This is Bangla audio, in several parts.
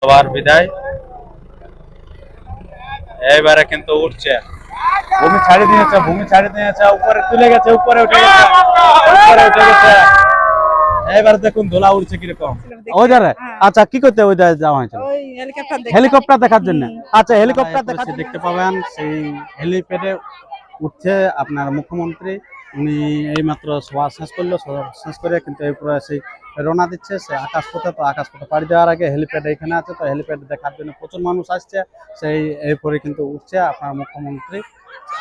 সবার বিদায় এবারে কিন্তু উঠছে, ভূমি ছাড়ি দিয়েছে, উপরে তুলে গেছে, উপরে উঠে গেছে, উপরে উঠে গেছে। এবার দেখুন ধুলা উড়ছে কিরকম ওই ধারে। আচ্ছা, কি করতে ওই ধারে যাওয়া হয়েছিল? হেলিকপ্টার দেখার জন্য। আচ্ছা, হেলিকপ্টার দেখতে পাবেন সেই হেলিপ্যাডে উঠছে আপনার মুখ্যমন্ত্রী। উনি এইমাত্র সভা শেষ করলো, সভা শেষ করে কিন্তু এরপরে সেই রওনা দিচ্ছে সে আকাশপথে। তো আকাশপথে পাড়ি দেওয়ার আগে হেলিপ্যাড এখানে আছে, তো হেলিপ্যাড দেখার জন্য প্রচুর মানুষ আসছে। সেই এরপরে কিন্তু উঠছে আপনার মুখ্যমন্ত্রী।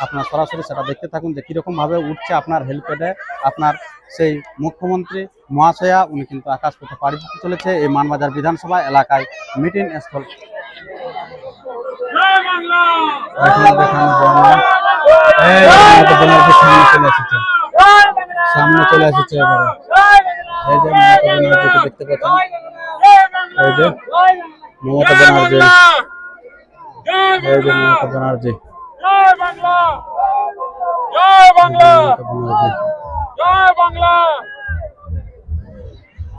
আপনার সরাসরি সেটা দেখতে থাকুন যে কিরকম ভাবে উঠছে আপনার হেলিপ্যাডে আপনার সেই মুখ্যমন্ত্রী মহাশয়া। উনি কিন্তু আকাশপথে পাড়ি দিতে চলেছে এই মানবাজার বিধানসভা এলাকায় মিটিং স্থল। সামনে চলে এসেছে এবারে এই যে মমতা ব্যানার্জিকে দেখতে পাচ্ছেন, এই যে মমতা ব্যানার্জি, এই যে মমতা ব্যানার্জি,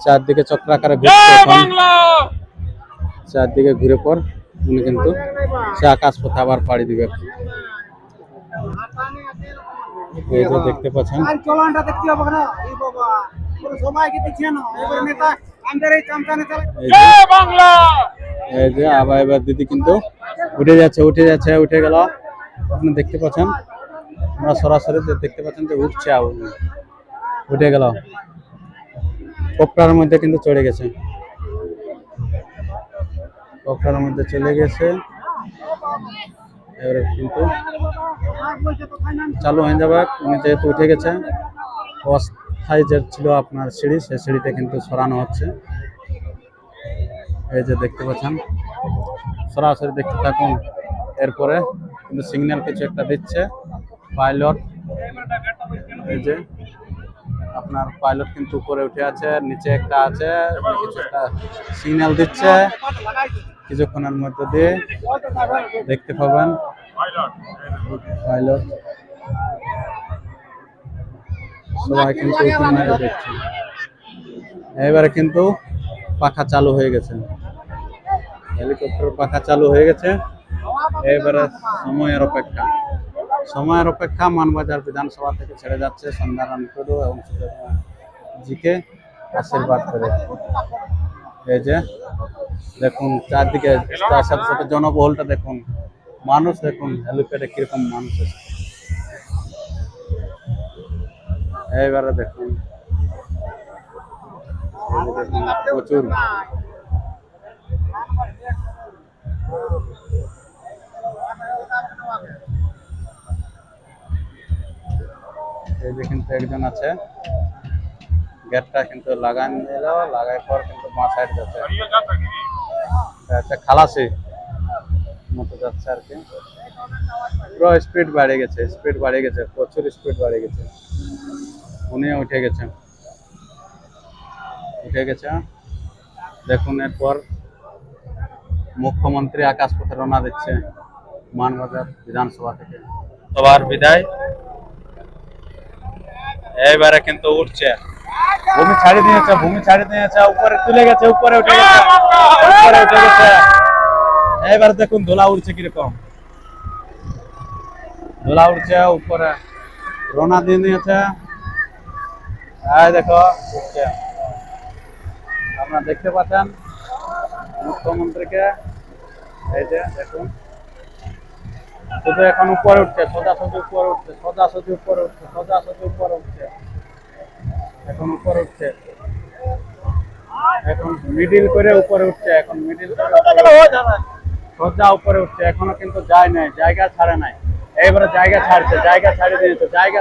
চারদিকে চক্রাকারে ঘুরছে, চারদিকে ঘুরে পর উনি কিন্তু সে আকাশপথে আবার পাড়ি দিবে। এই যে দেখতে পাচ্ছেন, এই যে আবার এবার দিদি কিন্তু উঠে যাচ্ছে, উঠে গেল। আপনি দেখতে পাচ্ছেন, আমরা সরাসরি দেখতে পাচ্ছেন যে উঠছে, উঠে গেল, কপ্টার মধ্যে কিন্তু চড়ে গেছে, কপ্টার মধ্যে চলে গেছে। এবারে কিন্তু চালু হয়ে যাবে, উনি যেহেতু উঠে গেছে। অস্থায়ী যে ছিল আপনার সিঁড়ি, সেই সিঁড়িটা কিন্তু সরানো হচ্ছে। এই যে দেখতে পাচ্ছেন, সরাসরি দেখতে থাকুন। এরপরে কিন্তু সিগন্যাল কিছু একটা দিচ্ছে পাইলট। এই যে আপনার পাইলট কিন্তু উপরে উঠে আছে, নিচে একটা আছে, কিছু একটা সিগন্যাল দিচ্ছে। কিছুক্ষণের মধ্যে দিয়ে দেখতে পাবেন পাইলট সবাই কিন্তু দেখছে। এবারে কিন্তু পাখা চালু হয়ে গেছে, হেলিকপ্টার পাখা চালু হয়ে গেছে। এবারে সময়ের অপেক্ষা মানবাজার বিধানসভা থেকে ছেড়ে যাচ্ছে সন্ধ্যারাম টুডু এবং জিকে আশীর্বাদ করে। এই যে দেখুন চারদিকে, তার সাথে সাথে জনবহুলটা দেখুন, মানুষ দেখুন হেলিপ্যাডে কিরকম মানুষ আছে। এইবারে দেখুন প্রচুর, এই যে কিন্তু একজন আছে, গেটটা কিন্তু লাগাই নিল, লাগাই পর কিন্তু বাঁ সাইড যাচ্ছে, একটা খালাসি মতো যাচ্ছে আর কি। পুরো স্পিড বাড়ে গেছে, প্রচুর স্পিড বাড়ে গেছে। উনি উঠে গেছে। দেখুন এরপর মুখ্যমন্ত্রী আকাশপথে রওনা দিচ্ছে মানবাজার বিধানসভা থেকে। সবার বিদায় এবারে কিন্তু উঠছে, ভূমি ছাড়ি দিয়েছে, উপরে তুলে গেছে, উপরে উঠে গেছে। এবার দেখুন ধুলা উড়ছে কিরকম, ধুলা উড়ছে, উপরে রওনা দিয়ে দিয়েছে। দেখো উঠছে, আপনারা দেখতে পাচ্ছেন মুখ্যমন্ত্রীকে। এই যে দেখুন শুধু এখন উপরে উঠছে, সোজাসুজি উপরে উঠছে, এখন উপরে উঠছে, এখন মিডিল করে উপরে উঠছে, সোজা উপরে উঠছে। এখনো কিন্তু যায় নাই, জায়গা ছাড়ে নাই। এইবারে জায়গা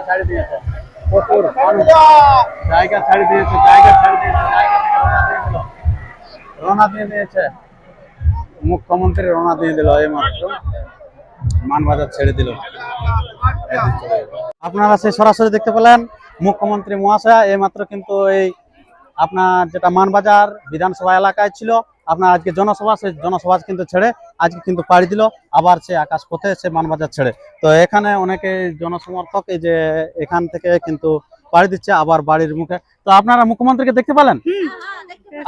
ছাড়ি দিয়েছে প্রচুর মানুষ, জায়গা ছাড়ি দিয়েছে, জায়গা থেকে রওনা দিয়ে দিয়েছে মুখ্যমন্ত্রী, রওনা দিয়ে দিল এই মাত্র, মানবাজার ছেড়ে দিল। আপনারা সেই সরাসরি দেখতে পেলেন মুখ্যমন্ত্রী মহাশয় এইমাত্র কিন্তু এই আপনার যেটা মানবাজার বিধানসভা এলাকায় ছিল আপনার আজকে জনসভা, সেই জনসভা কিন্তু ছেড়ে আজকে কিন্তু পাড়ি দিল আবার সে আকাশপথে, সে মানবাজার ছেড়ে। তো এখানে অনেকে জনসমর্থক এই যে এখান থেকে কিন্তু পাড়ি দিচ্ছে আবার বাড়ির মুখে। তো আপনারা মুখ্যমন্ত্রীকে দেখতে পেলেন?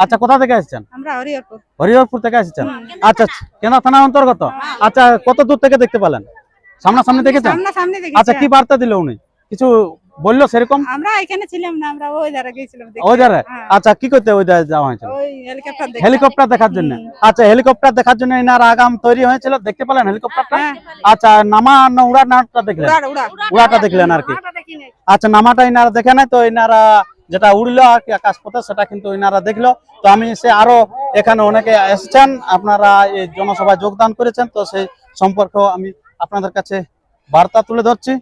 আচ্ছা, কোথা থেকে এসেছেন? আমরা হরিহরপুর। হরিহরপুর থেকে এসেছেন। আচ্ছা, কেনা থানা অন্তর্গত। আচ্ছা, কত দূর থেকে দেখতে পেলেন? সামনাসামনি দেখেছেন? সামনাসামনি দেখেছি। আচ্ছা, কি বার্তা দিল উনি? কিছু বললো সেরকম? আমরা এখানে ছিলাম না, আমরা ওই ধারে গিয়েছিলাম দেখতে। ওই ধারে? হ্যাঁ। আচ্ছা, কি করতে ওই ধারে যাওয়া হয়েছিল? ওই হেলিকপ্টার দেখতে। হেলিকপ্টার দেখার জন্য। আচ্ছা, হেলিকপ্টার দেখার জন্য এনার আগাম তৈরি হয়েছিল, দেখতে পেলেন হেলিকপ্টারটা? হ্যাঁ। আচ্ছা, নামা না উড়ার নাটটা দেখলেন? উড়াটা দেখলেন আর কি। মাথাটা দেখি নাই। আচ্ছা, নামাটা ইনারা দেখে নাই, তো ইনারা যেটা উড়লো আর কি আকাশপথে সেটা কিন্তু ইনারা দেখলো। তো আমি সে আরো এখানে অনেকে এসেছেন, আপনারা এই জনসভায় যোগদান করেছেন, তো সেই সম্পর্কেও আমি আপনাদের কাছে বার্তা তুলে ধরছি।